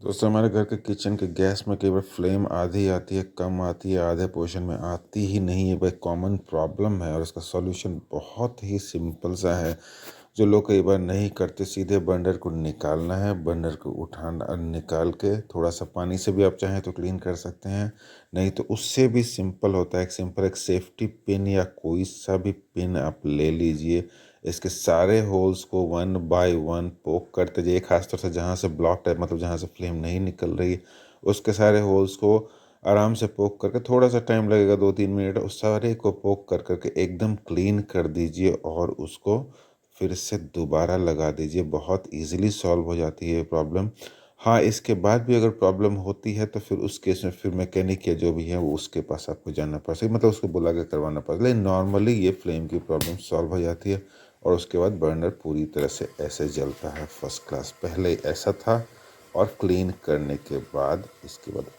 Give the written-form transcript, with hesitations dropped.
दोस्तों, हमारे घर के किचन के गैस में कई बार फ्लेम आधी आती है, कम आती है, आधे पोर्शन में आती ही नहीं है। भाई कॉमन प्रॉब्लम है और इसका सॉल्यूशन बहुत ही सिंपल सा है जो लोग कई बार नहीं करते। सीधे बर्नर को निकालना है, बर्नर को उठाना, निकाल के थोड़ा सा पानी से भी आप चाहें तो क्लीन कर सकते हैं, नहीं तो उससे भी सिंपल होता है। एक सेफ्टी पिन या कोई सा भी पिन आप ले लीजिए, इसके सारे होल्स को वन बाय वन पोक करते जाइए, खासतौर से जहाँ से ब्लॉक है, मतलब जहाँ से फ्लेम नहीं निकल रही, उसके सारे होल्स को आराम से पोक करके, थोड़ा सा टाइम लगेगा 2-3 मिनट, उस सारे को पोक कर करके एकदम क्लीन कर दीजिए और उसको फिर से दोबारा लगा दीजिए। बहुत इजीली सॉल्व हो जाती है ये प्रॉब्लम। हाँ, इसके बाद भी अगर प्रॉब्लम होती है तो फिर उस केस में फिर मैकेनिक या जो भी है वो उसके पास आपको जाना पड़ सकता, मतलब उसको बुला के करवाना पड़ेगा। लेकिन नॉर्मली ये फ्लेम की प्रॉब्लम सॉल्व हो जाती है और उसके बाद बर्नर पूरी तरह से ऐसे जलता है फर्स्ट क्लास। पहले ऐसा था और क्लीन करने के बाद इसके बाद